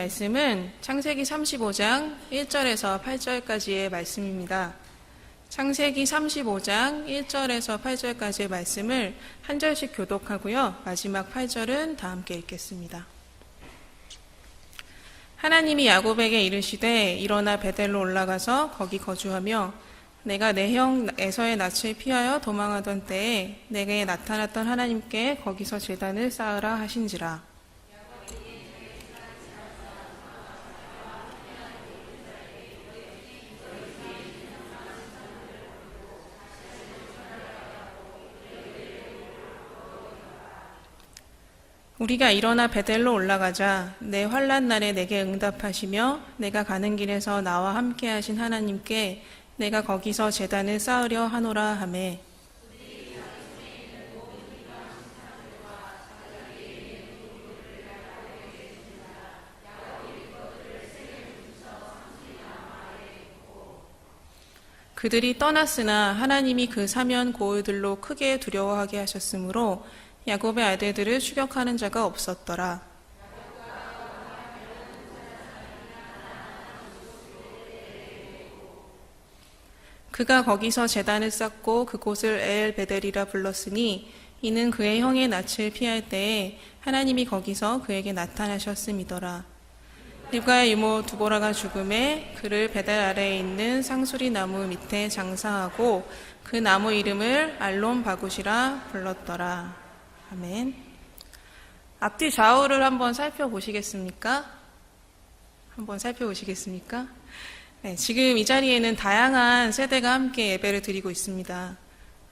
말씀은 창세기 35장 1절에서 8절까지의 말씀입니다. 창세기 35장 1절에서 8절까지의 말씀을 한 절씩 교독하고요. 마지막 8절은 다 함께 읽겠습니다. 하나님이 야곱에게 이르시되 일어나 베델로 올라가서 거기 거주하며 내가 내 형 에서의 낯을 피하여 도망하던 때에 내게 나타났던 하나님께 거기서 제단을 쌓으라 하신지라. 우리가 일어나 베델로 올라가자 내 환난 날에 내게 응답하시며 내가 가는 길에서 나와 함께 하신 하나님께 내가 거기서 제단을 쌓으려 하노라 하매 그들이 떠났으나 하나님이 그 사면 고을들로 크게 두려워하게 하셨으므로 야곱의 아들들을 추격하는 자가 없었더라. 그가 거기서 제단을 쌓고 그곳을 엘베델이라 불렀으니 이는 그의 형의 낯을 피할 때에 하나님이 거기서 그에게 나타나셨음이더라. 립가의 이모 두보라가 죽음에 그를 베델 아래에 있는 상수리 나무 밑에 장사하고 그 나무 이름을 알론 바굿이라 불렀더라. 아멘. 앞뒤 좌우를 한번 살펴보시겠습니까? 네, 지금 이 자리에는 다양한 세대가 함께 예배를 드리고 있습니다.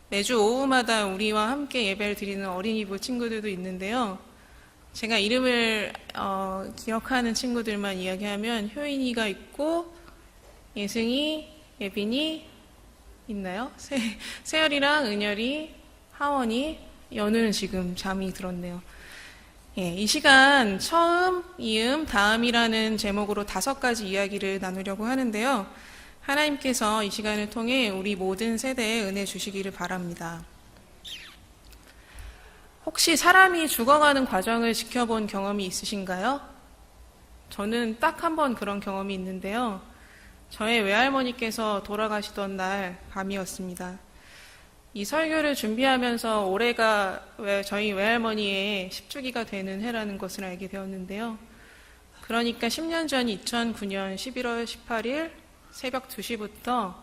매주 오후마다 우리와 함께 예배를 드리는 어린이부 친구들도 있는데요. 제가 이름을 기억하는 친구들만 이야기하면 효인이가 있고 예승이, 예빈이 있나요? 세열이랑 은열이, 하원이, 연우는 지금 잠이 들었네요. 예, 이 시간 처음, 이음, 다음이라는 제목으로 5가지 이야기를 나누려고 하는데요. 하나님께서 이 시간을 통해 우리 모든 세대에 은혜 주시기를 바랍니다. 혹시 사람이 죽어가는 과정을 지켜본 경험이 있으신가요? 저는 딱 한 번 그런 경험이 있는데요. 저의 외할머니께서 돌아가시던 날 밤이었습니다. 이 설교를 준비하면서 올해가 저희 외할머니의 10주기가 되는 해라는 것을 알게 되었는데요. 그러니까 10년 전 2009년 11월 18일 새벽 2시부터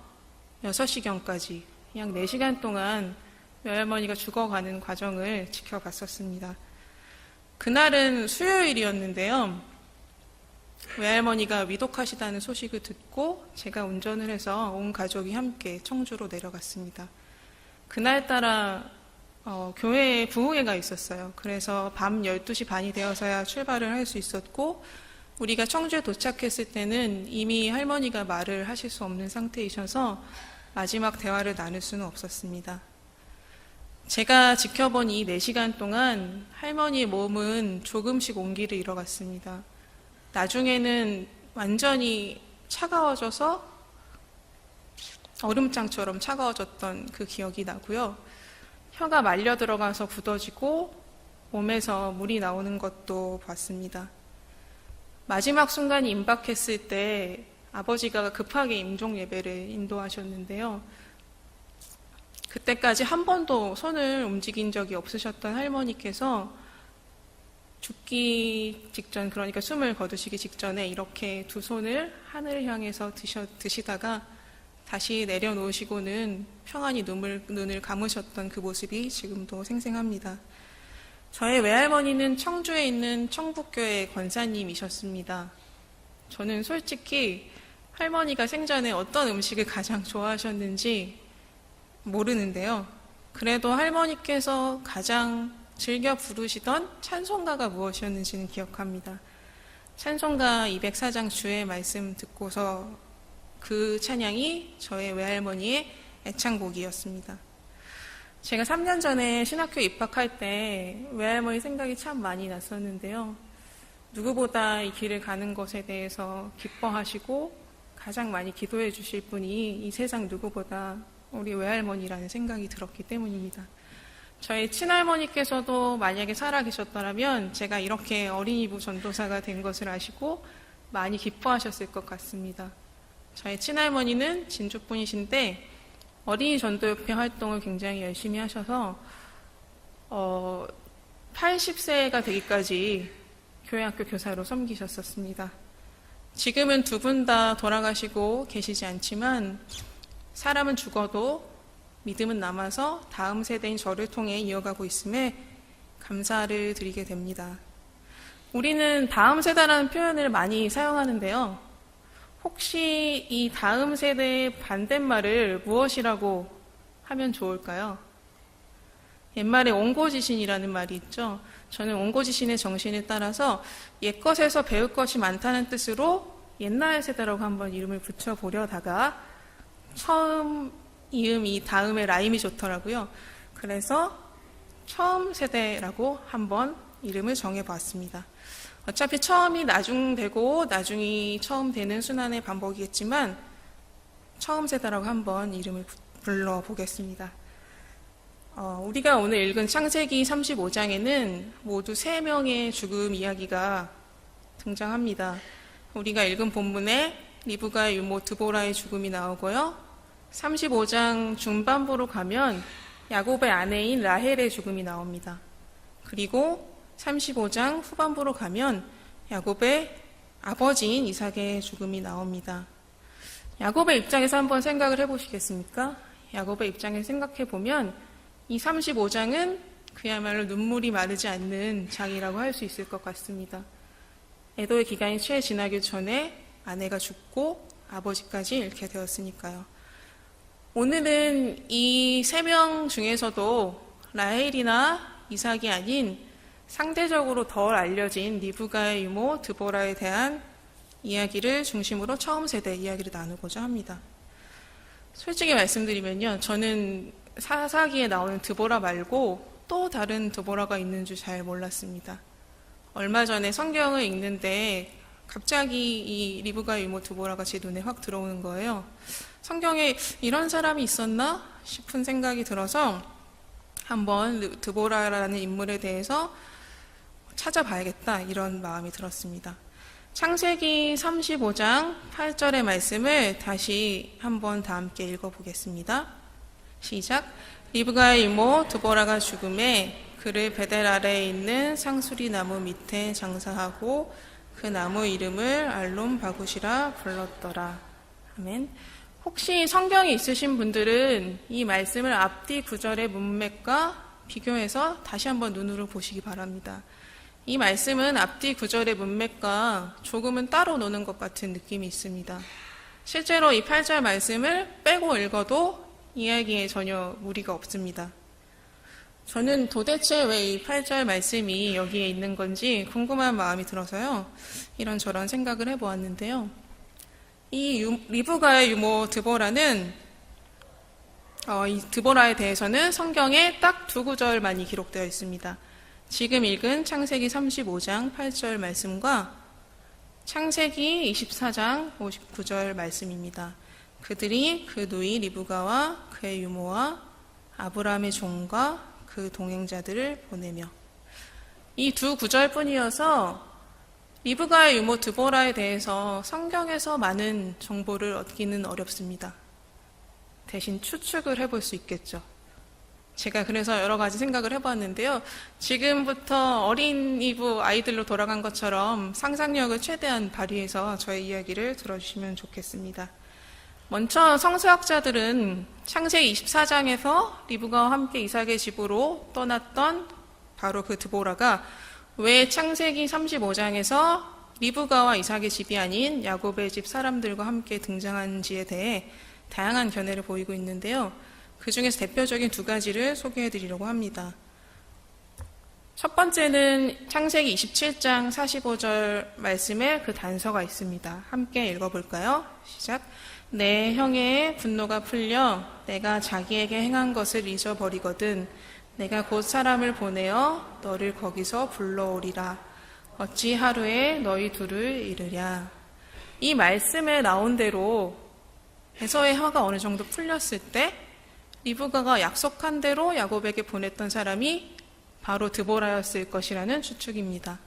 6시경까지 약 4시간 동안 외할머니가 죽어가는 과정을 지켜봤었습니다. 그날은 수요일이었는데요. 외할머니가 위독하시다는 소식을 듣고 제가 운전을 해서 온 가족이 함께 청주로 내려갔습니다. 그날따라 교회에 부흥회가 있었어요. 그래서 밤 12시 반이 되어서야 출발을 할 수 있었고 우리가 청주에 도착했을 때는 이미 할머니가 말을 하실 수 없는 상태이셔서 마지막 대화를 나눌 수는 없었습니다. 제가 지켜본 이 4시간 동안 할머니의 몸은 조금씩 온기를 잃어갔습니다. 나중에는 완전히 차가워져서 얼음장처럼 차가워졌던 그 기억이 나고요. 혀가 말려 들어가서 굳어지고 몸에서 물이 나오는 것도 봤습니다. 마지막 순간이 임박했을 때 아버지가 급하게 임종 예배를 인도하셨는데요. 그때까지 한 번도 손을 움직인 적이 없으셨던 할머니께서 죽기 직전, 그러니까 숨을 거두시기 직전에 이렇게 두 손을 하늘을 향해서 드시다가 다시 내려놓으시고는 평안히 눈을 감으셨던 그 모습이 지금도 생생합니다. 저의 외할머니는 청주에 있는 청북교회 권사님이셨습니다. 저는 솔직히 할머니가 생전에 어떤 음식을 가장 좋아하셨는지 모르는데요. 그래도 할머니께서 가장 즐겨 부르시던 찬송가가 무엇이었는지는 기억합니다. 찬송가 204장 주의 말씀 듣고서 그 찬양이 저의 외할머니의 애창곡이었습니다. 제가 3년 전에 신학교 입학할 때 외할머니 생각이 참 많이 났었는데요. 누구보다 이 길을 가는 것에 대해서 기뻐하시고 가장 많이 기도해 주실 분이 이 세상 누구보다 우리 외할머니라는 생각이 들었기 때문입니다. 저희 친할머니께서도 만약에 살아계셨더라면 제가 이렇게 어린이부 전도사가 된 것을 아시고 많이 기뻐하셨을 것 같습니다. 저희 친할머니는 진주분이신데 어린이 전도협회 활동을 굉장히 열심히 하셔서 80세가 되기까지 교회학교 교사로 섬기셨었습니다. 지금은 두 분 다 돌아가시고 계시지 않지만 사람은 죽어도 믿음은 남아서 다음 세대인 저를 통해 이어가고 있음에 감사를 드리게 됩니다. 우리는 다음 세대라는 표현을 많이 사용하는데요. 혹시 이 다음 세대의 반대말을 무엇이라고 하면 좋을까요? 옛말에 옹고지신이라는 말이 있죠. 저는 옹고지신의 정신에 따라서 옛것에서 배울 것이 많다는 뜻으로 옛날 세대라고 한번 이름을 붙여보려다가 처음 이음 이 다음에 라임이 좋더라고요. 그래서 처음 세대라고 한번 이름을 정해봤습니다. 어차피 처음이 나중 되고 나중이 처음 되는 순환의 반복이겠지만 처음 세대라고 한번 이름을 불러보겠습니다. 우리가 오늘 읽은 창세기 35장에는 모두 3명의 죽음 이야기가 등장합니다. 우리가 읽은 본문에 리브가의 유모 드보라의 죽음이 나오고요. 35장 중반부로 가면 야곱의 아내인 라헬의 죽음이 나옵니다. 그리고 35장 후반부로 가면 야곱의 아버지인 이삭의 죽음이 나옵니다. 야곱의 입장에서 한번 생각을 해보시겠습니까? 야곱의 입장에서 생각해보면 이 35장은 그야말로 눈물이 마르지 않는 장이라고 할 수 있을 것 같습니다. 애도의 기간이 채 지나기 전에 아내가 죽고 아버지까지 잃게 되었으니까요. 오늘은 이 3명 중에서도 라헬이나 이삭이 아닌 상대적으로 덜 알려진 리브가의 유모 드보라에 대한 이야기를 중심으로 처음 세대 이야기를 나누고자 합니다. 솔직히 말씀드리면요, 저는 사사기에 나오는 드보라 말고 또 다른 드보라가 있는 줄 잘 몰랐습니다. 얼마 전에 성경을 읽는데 갑자기 이 리브가의 유모 드보라가 제 눈에 확 들어오는 거예요. 성경에 이런 사람이 있었나 싶은 생각이 들어서 한번 드보라라는 인물에 대해서 찾아봐야겠다 이런 마음이 들었습니다. 창세기 35장 8절의 말씀을 다시 한번 다 함께 읽어보겠습니다. 시작. 리브가의 이모 드보라가 죽음에 그를 베델 아래에 있는 상수리 나무 밑에 장사하고 그 나무 이름을 알론 바굿이라 불렀더라. 아멘. 혹시 성경이 있으신 분들은 이 말씀을 앞뒤 구절의 문맥과 비교해서 다시 한번 눈으로 보시기 바랍니다. 이 말씀은 앞뒤 구절의 문맥과 조금은 따로 노는 것 같은 느낌이 있습니다. 실제로 이 8절 말씀을 빼고 읽어도 이야기에 전혀 무리가 없습니다. 저는 도대체 왜 이 8절 말씀이 여기에 있는 건지 궁금한 마음이 들어서요. 이런저런 생각을 해보았는데요. 이 리브가의 유모 드보라는 이 드보라에 대해서는 성경에 딱 2구절만이 기록되어 있습니다. 지금 읽은 창세기 35장 8절 말씀과 창세기 24장 59절 말씀입니다. 그들이 그 누이 리브가와 그의 유모와 아브라함의 종과 그 동행자들을 보내며 이 2구절뿐이어서 리브가의 유모 드보라에 대해서 성경에서 많은 정보를 얻기는 어렵습니다. 대신 추측을 해볼 수 있겠죠. 제가 그래서 여러 가지 생각을 해봤는데요. 지금부터 어린이부 아이들로 돌아간 것처럼 상상력을 최대한 발휘해서 저의 이야기를 들어주시면 좋겠습니다. 먼저 성서학자들은 창세기 24장에서 리브가와 함께 이삭의 집으로 떠났던 바로 그 드보라가 왜 창세기 35장에서 리브가와 이삭의 집이 아닌 야곱의 집 사람들과 함께 등장한지에 대해 다양한 견해를 보이고 있는데요. 그 중에서 대표적인 2가지를 소개해드리려고 합니다. 첫 번째는 창세기 27장 45절 말씀에 그 단서가 있습니다. 함께 읽어볼까요? 시작. 내 형의 분노가 풀려 내가 자기에게 행한 것을 잊어버리거든 내가 곧 사람을 보내어 너를 거기서 불러오리라. 어찌 하루에 너희 둘을 이르랴. 이 말씀에 나온 대로 에서의 화가 어느 정도 풀렸을 때 리브가가 약속한 대로 야곱에게 보냈던 사람이 바로 드보라였을 것이라는 추측입니다.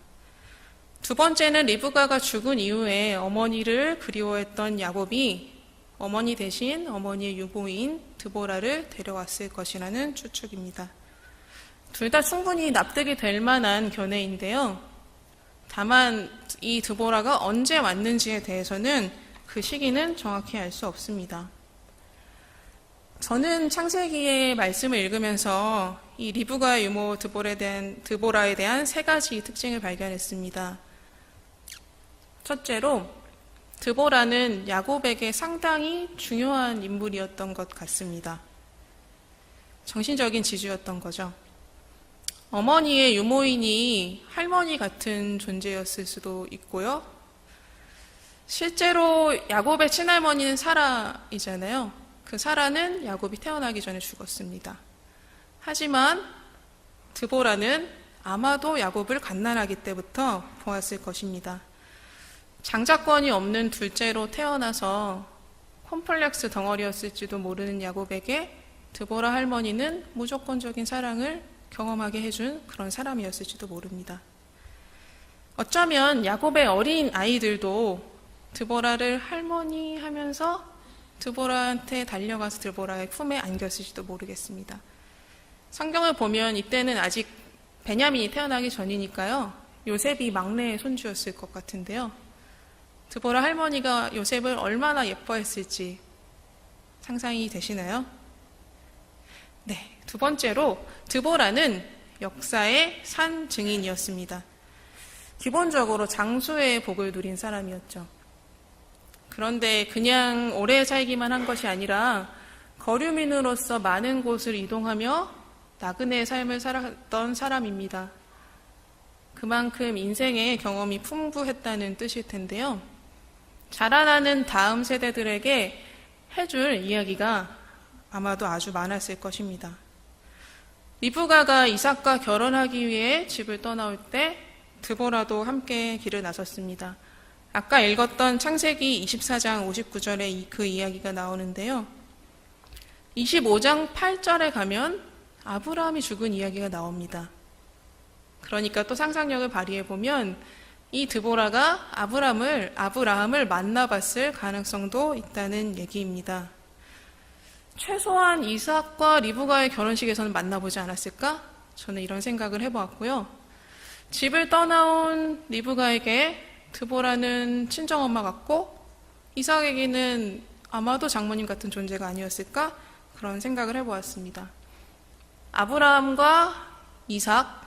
두 번째는 리브가가 죽은 이후에 어머니를 그리워했던 야곱이 어머니 대신 어머니의 유부인 드보라를 데려왔을 것이라는 추측입니다. 둘 다 충분히 납득이 될 만한 견해인데요. 다만 이 드보라가 언제 왔는지에 대해서는 그 시기는 정확히 알 수 없습니다. 저는 창세기의 말씀을 읽으면서 이 리브가의 유모 드보라에 대한 세 가지 특징을 발견했습니다. 첫째로 드보라는 야곱에게 상당히 중요한 인물이었던 것 같습니다. 정신적인 지주였던 거죠. 어머니의 유모인이 할머니 같은 존재였을 수도 있고요. 실제로 야곱의 친할머니는 사라이잖아요. 그 사라는 야곱이 태어나기 전에 죽었습니다. 하지만 드보라는 아마도 야곱을 갓난아기 때부터 보았을 것입니다. 장자권이 없는 둘째로 태어나서 콤플렉스 덩어리였을지도 모르는 야곱에게 드보라 할머니는 무조건적인 사랑을 경험하게 해준 그런 사람이었을지도 모릅니다. 어쩌면 야곱의 어린 아이들도 드보라를 할머니 하면서 드보라한테 달려가서 드보라의 품에 안겼을지도 모르겠습니다. 성경을 보면 이때는 아직 베냐민이 태어나기 전이니까요. 요셉이 막내의 손주였을 것 같은데요. 드보라 할머니가 요셉을 얼마나 예뻐했을지 상상이 되시나요? 네, 두 번째로 드보라는 역사의 산 증인이었습니다. 기본적으로 장수의 복을 누린 사람이었죠. 그런데 그냥 오래 살기만 한 것이 아니라 거류민으로서 많은 곳을 이동하며 나그네의 삶을 살았던 사람입니다. 그만큼 인생의 경험이 풍부했다는 뜻일 텐데요. 자라나는 다음 세대들에게 해줄 이야기가 아마도 아주 많았을 것입니다. 리브가가 이삭과 결혼하기 위해 집을 떠나올 때 드보라도 함께 길을 나섰습니다. 아까 읽었던 창세기 24장 59절에 그 이야기가 나오는데요. 25장 8절에 가면 아브라함이 죽은 이야기가 나옵니다. 그러니까 또 상상력을 발휘해보면 이 드보라가 아브라함을 만나봤을 가능성도 있다는 얘기입니다. 최소한 이삭과 리브가의 결혼식에서는 만나보지 않았을까? 저는 이런 생각을 해보았고요. 집을 떠나온 리브가에게 드보라는 친정엄마 같고 이삭에게는 아마도 장모님 같은 존재가 아니었을까? 그런 생각을 해보았습니다. 아브라함과 이삭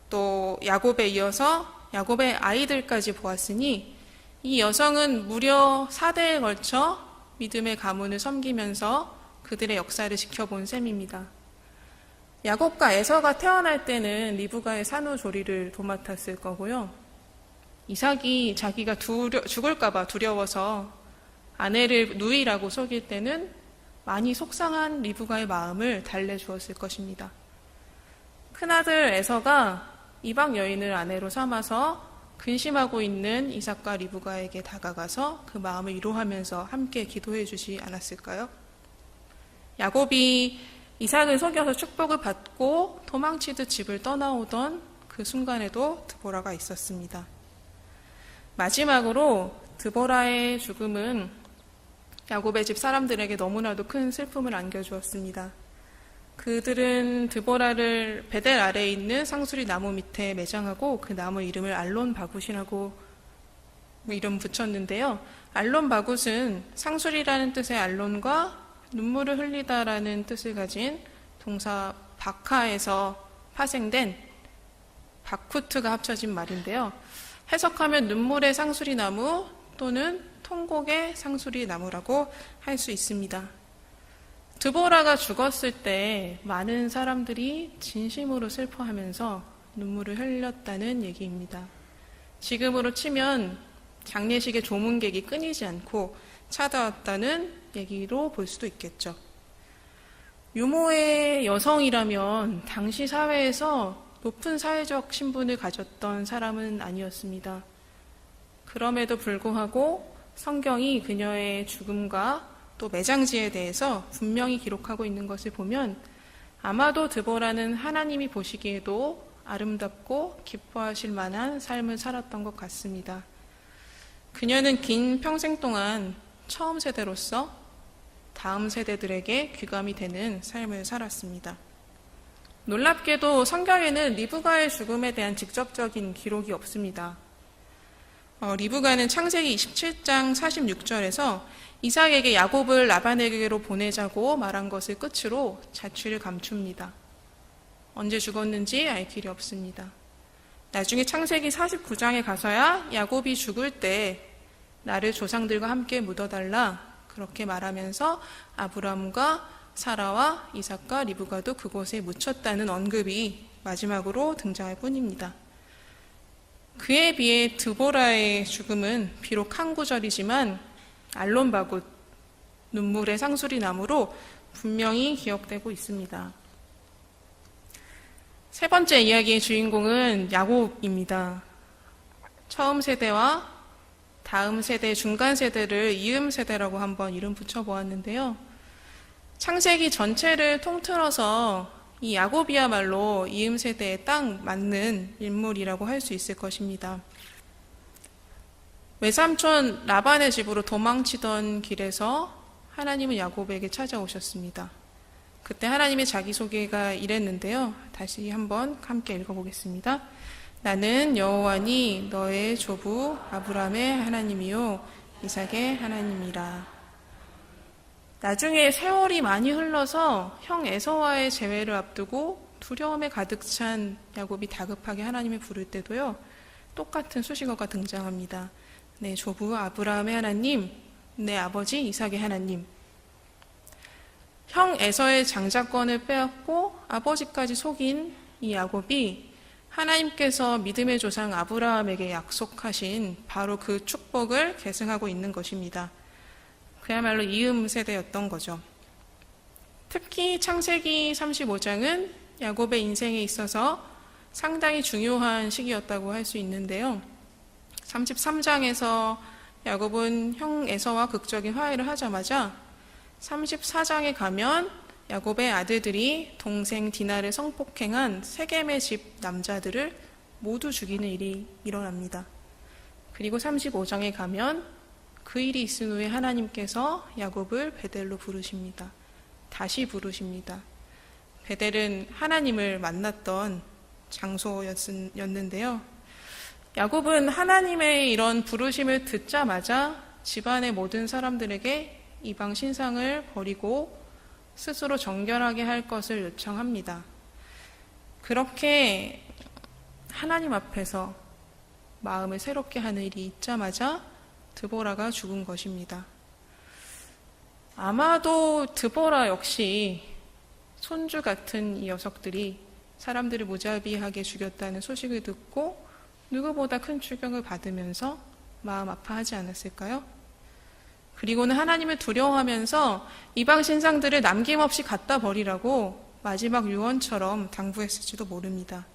또 야곱에 이어서 야곱의 아이들까지 보았으니 이 여성은 무려 4대에 걸쳐 믿음의 가문을 섬기면서 그들의 역사를 지켜본 셈입니다. 야곱과 에서가 태어날 때는 리브가의 산후조리를 도맡았을 거고요. 이삭이 자기가 죽을까봐 두려워서 아내를 누이라고 속일 때는 많이 속상한 리브가의 마음을 달래주었을 것입니다. 큰아들 에서가 이방 여인을 아내로 삼아서 근심하고 있는 이삭과 리브가에게 다가가서 그 마음을 위로하면서 함께 기도해 주지 않았을까요? 야곱이 이삭을 속여서 축복을 받고 도망치듯 집을 떠나오던 그 순간에도 드보라가 있었습니다. 마지막으로 드보라의 죽음은 야곱의 집 사람들에게 너무나도 큰 슬픔을 안겨주었습니다. 그들은 드보라를 베델 아래에 있는 상수리 나무 밑에 매장하고 그 나무 이름을 알론 바굿이라고 이름 붙였는데요. 알론 바굿은 상수리라는 뜻의 알론과 눈물을 흘리다라는 뜻을 가진 동사 바카에서 파생된 바쿠트가 합쳐진 말인데요. 해석하면 눈물의 상수리 나무 또는 통곡의 상수리 나무라고 할 수 있습니다. 드보라가 죽었을 때 많은 사람들이 진심으로 슬퍼하면서 눈물을 흘렸다는 얘기입니다. 지금으로 치면 장례식의 조문객이 끊이지 않고 찾아왔다는 얘기로 볼 수도 있겠죠. 유모의 여성이라면 당시 사회에서 높은 사회적 신분을 가졌던 사람은 아니었습니다. 그럼에도 불구하고 성경이 그녀의 죽음과 또 매장지에 대해서 분명히 기록하고 있는 것을 보면 아마도 드보라는 하나님이 보시기에도 아름답고 기뻐하실 만한 삶을 살았던 것 같습니다. 그녀는 긴 평생 동안 처음 세대로서 다음 세대들에게 귀감이 되는 삶을 살았습니다. 놀랍게도 성경에는 리브가의 죽음에 대한 직접적인 기록이 없습니다. 리브가는 창세기 27장 46절에서 이삭에게 야곱을 라반에게로 보내자고 말한 것을 끝으로 자취를 감춥니다. 언제 죽었는지 알 길이 없습니다. 나중에 창세기 49장에 가서야 야곱이 죽을 때 나를 조상들과 함께 묻어달라 그렇게 말하면서 아브라함과 사라와 이삭과 리브가도 그곳에 묻혔다는 언급이 마지막으로 등장할 뿐입니다. 그에 비해 드보라의 죽음은 비록 한 구절이지만 알론바굿, 눈물의 상수리 나무로 분명히 기억되고 있습니다. 세 번째 이야기의 주인공은 야곱입니다. 처음 세대와 다음 세대, 중간 세대를 이음 세대라고 한번 이름 붙여보았는데요. 창세기 전체를 통틀어서 이 야곱이야말로 이음 세대에 딱 맞는 인물이라고 할 수 있을 것입니다. 외삼촌 라반의 집으로 도망치던 길에서 하나님은 야곱에게 찾아오셨습니다. 그때 하나님의 자기소개가 이랬는데요. 다시 한번 함께 읽어보겠습니다. 나는 여호와니 너의 조부 아브라함의 하나님이요 이삭의 하나님이라. 나중에 세월이 많이 흘러서 형 에서와의 재회를 앞두고 두려움에 가득 찬 야곱이 다급하게 하나님을 부를 때도요. 똑같은 수식어가 등장합니다. 내 조부 아브라함의 하나님, 내 아버지 이삭의 하나님. 형 에서의 장자권을 빼앗고 아버지까지 속인 이 야곱이 하나님께서 믿음의 조상 아브라함에게 약속하신 바로 그 축복을 계승하고 있는 것입니다. 그야말로 이음 세대였던 거죠. 특히 창세기 35장은 야곱의 인생에 있어서 상당히 중요한 시기였다고 할 수 있는데요. 33장에서 야곱은 형 에서와 극적인 화해를 하자마자 34장에 가면 야곱의 아들들이 동생 디나를 성폭행한 세겜의 집 남자들을 모두 죽이는 일이 일어납니다. 그리고 35장에 가면 그 일이 있은 후에 하나님께서 야곱을 베델로 부르십니다. 다시 부르십니다. 베델은 하나님을 만났던 장소였는데요. 야곱은 하나님의 이런 부르심을 듣자마자 집안의 모든 사람들에게 이방 신상을 버리고 스스로 정결하게 할 것을 요청합니다. 그렇게 하나님 앞에서 마음을 새롭게 하는 일이 있자마자 드보라가 죽은 것입니다. 아마도 드보라 역시 손주 같은 이 녀석들이 사람들을 무자비하게 죽였다는 소식을 듣고 누구보다 큰 충격을 받으면서 마음 아파하지 않았을까요? 그리고는 하나님을 두려워하면서 이방 신상들을 남김없이 갖다 버리라고 마지막 유언처럼 당부했을지도 모릅니다.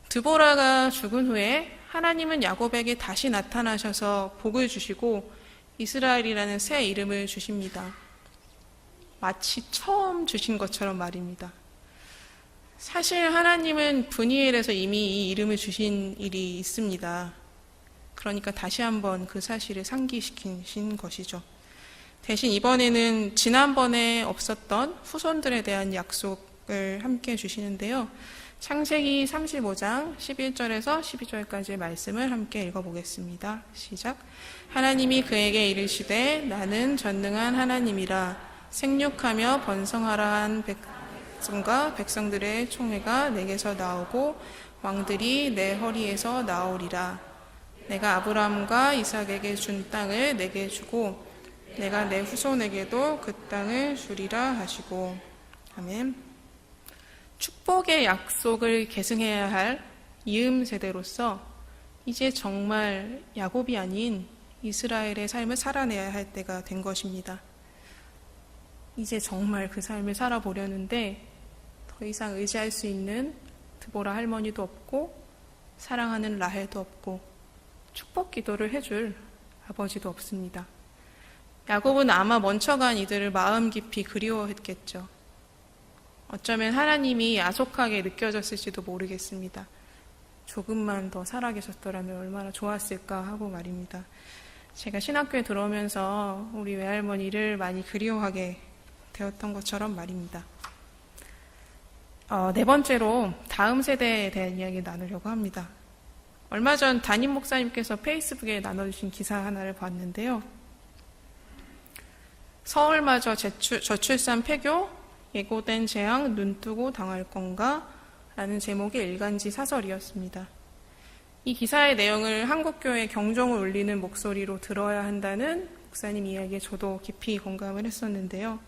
드보라가 죽은 후에 하나님은 야곱에게 다시 나타나셔서 복을 주시고 이스라엘이라는 새 이름을 주십니다. 마치 처음 주신 것처럼 말입니다. 사실 하나님은 브니엘에서 이미 이 이름을 주신 일이 있습니다. 그러니까 다시 한번 그 사실을 상기시키신 것이죠. 대신 이번에는 지난번에 없었던 후손들에 대한 약속을 함께 주시는데요. 창세기 35장 11절에서 12절까지의 말씀을 함께 읽어보겠습니다. 시작. 하나님이 그에게 이르시되 나는 전능한 하나님이라 생육하며 번성하라 한 백성과 백성들의 총회가 내게서 나오고 왕들이 내 허리에서 나오리라. 내가 아브라함과 이삭에게 준 땅을 내게 주고 내가 내 후손에게도 그 땅을 주리라 하시고. 아멘. 축복의 약속을 계승해야 할 이음 세대로서 이제 정말 야곱이 아닌 이스라엘의 삶을 살아내야 할 때가 된 것입니다. 이제 정말 그 삶을 살아보려는데 더 이상 의지할 수 있는 드보라 할머니도 없고 사랑하는 라헬도 없고 축복 기도를 해줄 아버지도 없습니다. 야곱은 아마 멈춰간 이들을 마음 깊이 그리워했겠죠. 어쩌면 하나님이 야속하게 느껴졌을지도 모르겠습니다. 조금만 더 살아계셨더라면 얼마나 좋았을까 하고 말입니다. 제가 신학교에 들어오면서 우리 외할머니를 많이 그리워하게 되었던 것처럼 말입니다. 네 번째로 다음 세대에 대한 이야기 나누려고 합니다. 얼마 전 담임 목사님께서 페이스북에 나눠주신 기사 하나를 봤는데요. 서울마저 저출산 폐교, 예고된 재앙 눈뜨고 당할 건가? 라는 제목의 일간지 사설이었습니다. 이 기사의 내용을 한국교회에 경종을 울리는 목소리로 들어야 한다는 목사님 이야기에 저도 깊이 공감을 했었는데요.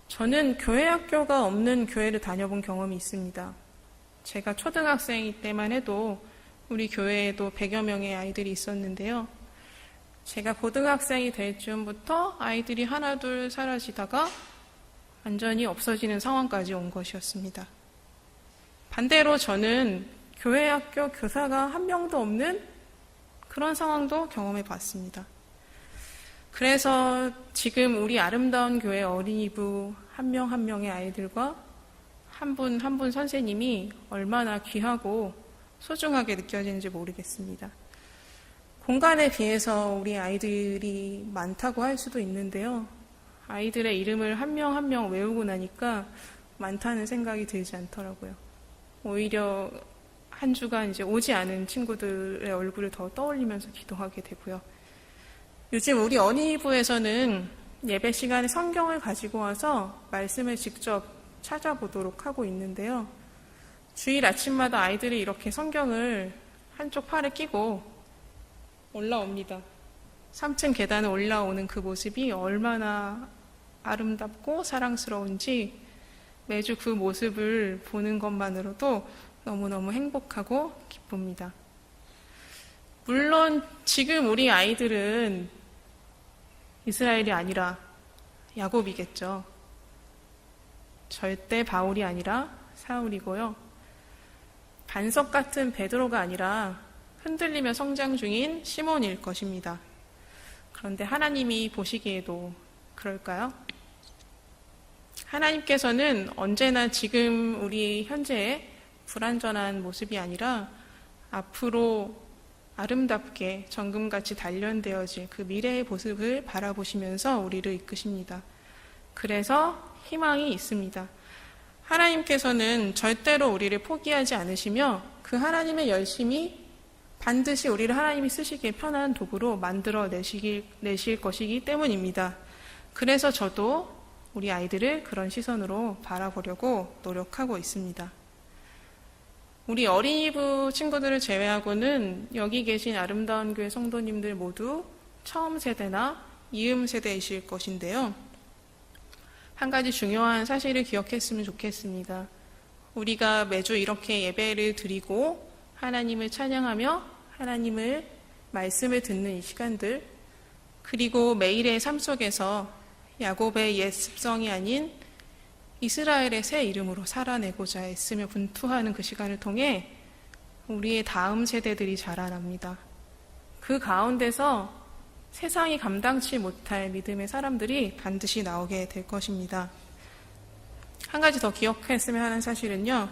저는 교회 학교가 없는 교회를 다녀본 경험이 있습니다. 제가 초등학생일 때만 해도 우리 교회에도 100여 명의 아이들이 있었는데요. 제가 고등학생이 될 즈음부터 아이들이 하나둘 사라지다가 완전히 없어지는 상황까지 온 것이었습니다. 반대로 저는 교회 학교 교사가 한 명도 없는 그런 상황도 경험해 봤습니다. 그래서 지금 우리 아름다운 교회 어린이부 한 명 한 명의 아이들과 한 분 한 분 선생님이 얼마나 귀하고 소중하게 느껴지는지 모르겠습니다. 공간에 비해서 우리 아이들이 많다고 할 수도 있는데요. 아이들의 이름을 한 명 한 명 외우고 나니까 많다는 생각이 들지 않더라고요. 오히려 한 주간 이제 오지 않은 친구들의 얼굴을 더 떠올리면서 기도하게 되고요. 요즘 우리 어린이부에서는 예배 시간에 성경을 가지고 와서 말씀을 직접 찾아보도록 하고 있는데요. 주일 아침마다 아이들이 이렇게 성경을 한쪽 팔에 끼고 올라옵니다. 3층 계단을 올라오는 그 모습이 얼마나 아름답고 사랑스러운지 매주 그 모습을 보는 것만으로도 너무너무 행복하고 기쁩니다. 물론 지금 우리 아이들은 이스라엘이 아니라 야곱이겠죠. 절대 바울이 아니라 사울이고요. 반석 같은 베드로가 아니라 흔들리며 성장 중인 시몬일 것입니다. 그런데 하나님이 보시기에도 그럴까요? 하나님께서는 언제나 지금 우리 현재의 불완전한 모습이 아니라 앞으로 아름답게 정금같이 단련되어질 그 미래의 모습을 바라보시면서 우리를 이끄십니다. 그래서 희망이 있습니다. 하나님께서는 절대로 우리를 포기하지 않으시며 그 하나님의 열심이 반드시 우리를 하나님이 쓰시기에 편한 도구로 만들어 내실 것이기 때문입니다. 그래서 저도 우리 아이들을 그런 시선으로 바라보려고 노력하고 있습니다. 우리 어린이부 친구들을 제외하고는 여기 계신 아름다운 교회 성도님들 모두 처음 세대나 이음 세대이실 것인데요. 한 가지 중요한 사실을 기억했으면 좋겠습니다. 우리가 매주 이렇게 예배를 드리고 하나님을 찬양하며 하나님을 말씀을 듣는 이 시간들, 그리고 매일의 삶 속에서 야곱의 옛 습성이 아닌 이스라엘의 새 이름으로 살아내고자 애쓰며 분투하는 그 시간을 통해 우리의 다음 세대들이 자라납니다. 그 가운데서 세상이 감당치 못할 믿음의 사람들이 반드시 나오게 될 것입니다. 한 가지 더 기억했으면 하는 사실은요.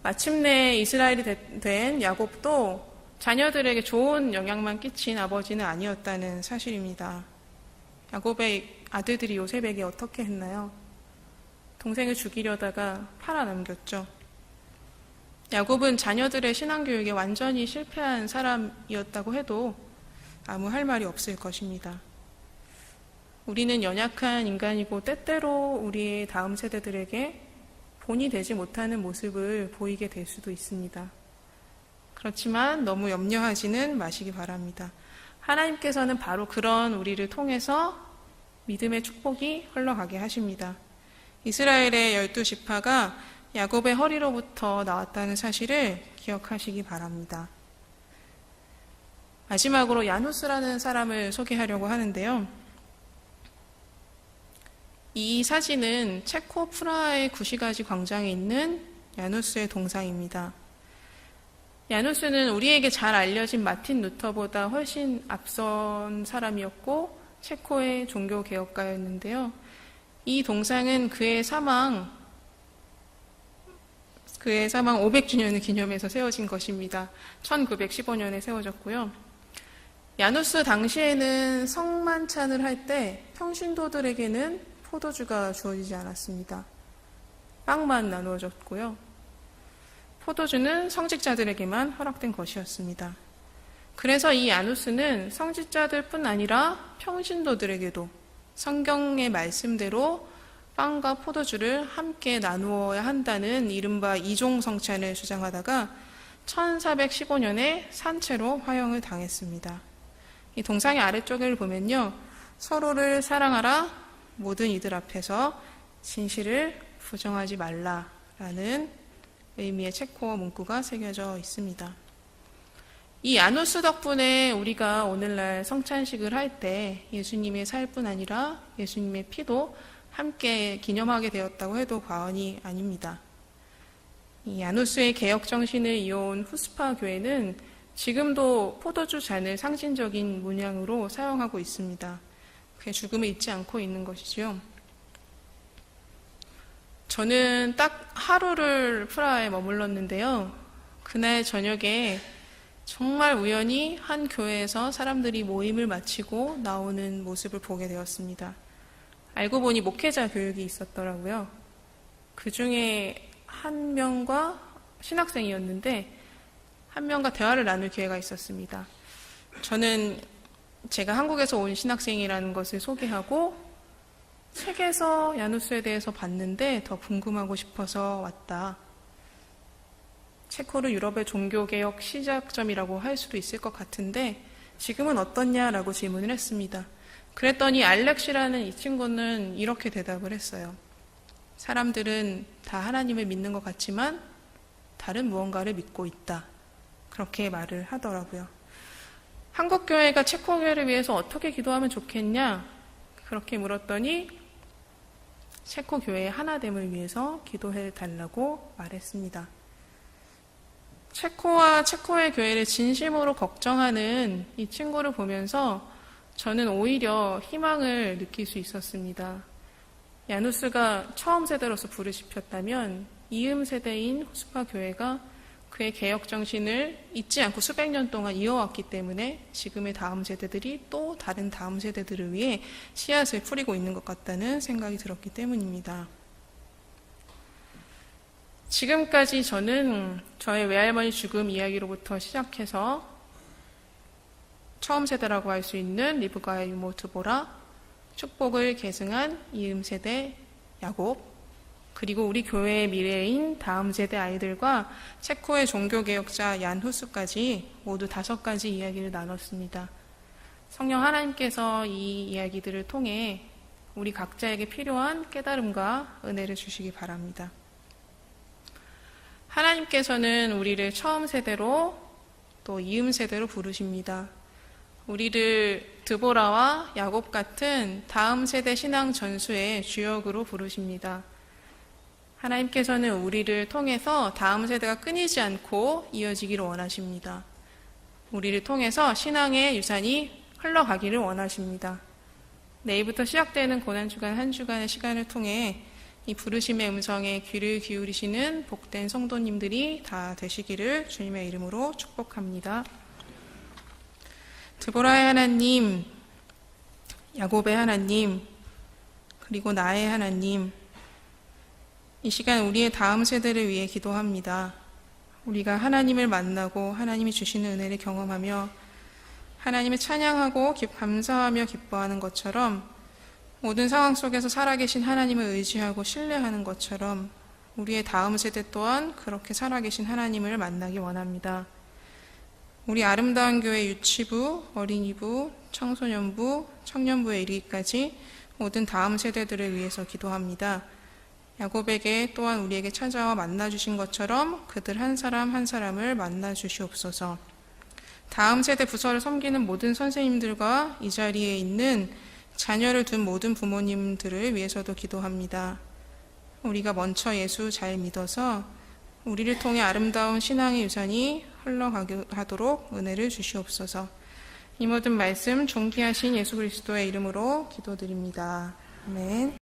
마침내 이스라엘이 된 야곱도 자녀들에게 좋은 영향만 끼친 아버지는 아니었다는 사실입니다. 야곱의 아들들이 요셉에게 어떻게 했나요? 동생을 죽이려다가 팔아넘겼죠. 야곱은 자녀들의 신앙교육에 완전히 실패한 사람이었다고 해도 아무 할 말이 없을 것입니다. 우리는 연약한 인간이고 때때로 우리의 다음 세대들에게 본이 되지 못하는 모습을 보이게 될 수도 있습니다. 그렇지만 너무 염려하지는 마시기 바랍니다. 하나님께서는 바로 그런 우리를 통해서 믿음의 축복이 흘러가게 하십니다. 이스라엘의 12지파가 야곱의 허리로부터 나왔다는 사실을 기억하시기 바랍니다. 마지막으로 야누스라는 사람을 소개하려고 하는데요. 이 사진은 체코 프라하의 구시가지 광장에 있는 야누스의 동상입니다. 야누스는 우리에게 잘 알려진 마틴 루터보다 훨씬 앞선 사람이었고 체코의 종교개혁가였는데요. 이 동상은 그의 사망 500주년을 기념해서 세워진 것입니다. 1915년에 세워졌고요. 야누스 당시에는 성만찬을 할 때 평신도들에게는 포도주가 주어지지 않았습니다. 빵만 나누어졌고요. 포도주는 성직자들에게만 허락된 것이었습니다. 그래서 이 야누스는 성직자들뿐 아니라 평신도들에게도 성경의 말씀대로 빵과 포도주를 함께 나누어야 한다는 이른바 이종성찬을 주장하다가 1415년에 산채로 화형을 당했습니다. 이 동상의 아래쪽을 보면요, 서로를 사랑하라, 모든 이들 앞에서 진실을 부정하지 말라라는 의미의 체코어 문구가 새겨져 있습니다. 이 야누스 덕분에 우리가 오늘날 성찬식을 할 때 예수님의 살뿐 아니라 예수님의 피도 함께 기념하게 되었다고 해도 과언이 아닙니다. 이 야누스의 개혁 정신을 이어온 후스파 교회는 지금도 포도주 잔을 상징적인 문양으로 사용하고 있습니다. 그의 죽음을 잊지 않고 있는 것이지요. 저는 딱 하루를 프라하에 머물렀는데요. 그날 저녁에 정말 우연히 한 교회에서 사람들이 모임을 마치고 나오는 모습을 보게 되었습니다. 알고 보니 목회자 교육이 있었더라고요. 그 중에 한 명과 신학생이었는데 한 명과 대화를 나눌 기회가 있었습니다. 저는 제가 한국에서 온 신학생이라는 것을 소개하고 책에서 야누스에 대해서 봤는데 더 궁금하고 싶어서 왔다. 체코를 유럽의 종교개혁 시작점이라고 할 수도 있을 것 같은데 지금은 어떻냐라고 질문을 했습니다. 그랬더니 알렉시라는 이 친구는 이렇게 대답을 했어요. 사람들은 다 하나님을 믿는 것 같지만 다른 무언가를 믿고 있다. 그렇게 말을 하더라고요. 한국교회가 체코교회를 위해서 어떻게 기도하면 좋겠냐? 그렇게 물었더니 체코교회의 하나됨을 위해서 기도해 달라고 말했습니다. 체코와 체코의 교회를 진심으로 걱정하는 이 친구를 보면서 저는 오히려 희망을 느낄 수 있었습니다. 야누스가 처음 세대로서 불을 지폈다면 이음 세대인 후스파 교회가 그의 개혁 정신을 잊지 않고 수백 년 동안 이어왔기 때문에 지금의 다음 세대들이 또 다른 다음 세대들을 위해 씨앗을 뿌리고 있는 것 같다는 생각이 들었기 때문입니다. 지금까지 저는 저의 외할머니 죽음 이야기로부터 시작해서 처음 세대라고 할 수 있는 리브가의 유모 드보라, 축복을 계승한 이음 세대 야곱, 그리고 우리 교회의 미래인 다음 세대 아이들과 체코의 종교개혁자 얀 후스까지 모두 5가지 이야기를 나눴습니다. 성령 하나님께서 이 이야기들을 통해 우리 각자에게 필요한 깨달음과 은혜를 주시기 바랍니다. 하나님께서는 우리를 처음 세대로 또 이음 세대로 부르십니다. 우리를 드보라와 야곱 같은 다음 세대 신앙 전수의 주역으로 부르십니다. 하나님께서는 우리를 통해서 다음 세대가 끊이지 않고 이어지기를 원하십니다. 우리를 통해서 신앙의 유산이 흘러가기를 원하십니다. 내일부터 시작되는 고난주간 한 주간의 시간을 통해 이 부르심의 음성에 귀를 기울이시는 복된 성도님들이 다 되시기를 주님의 이름으로 축복합니다. 드보라의 하나님, 야곱의 하나님, 그리고 나의 하나님, 이 시간 우리의 다음 세대를 위해 기도합니다. 우리가 하나님을 만나고 하나님이 주시는 은혜를 경험하며 하나님을 찬양하고 감사하며 기뻐하는 것처럼 모든 상황 속에서 살아계신 하나님을 의지하고 신뢰하는 것처럼 우리의 다음 세대 또한 그렇게 살아계신 하나님을 만나기 원합니다. 우리 아름다운 교회 유치부, 어린이부, 청소년부, 청년부에 이르기까지 모든 다음 세대들을 위해서 기도합니다. 야곱에게 또한 우리에게 찾아와 만나주신 것처럼 그들 한 사람 한 사람을 만나주시옵소서. 다음 세대 부서를 섬기는 모든 선생님들과 이 자리에 있는 자녀를 둔 모든 부모님들을 위해서도 기도합니다. 우리가 먼저 예수 잘 믿어서 우리를 통해 아름다운 신앙의 유산이 흘러가도록 은혜를 주시옵소서. 이 모든 말씀 존귀하신 예수 그리스도의 이름으로 기도드립니다. 아멘.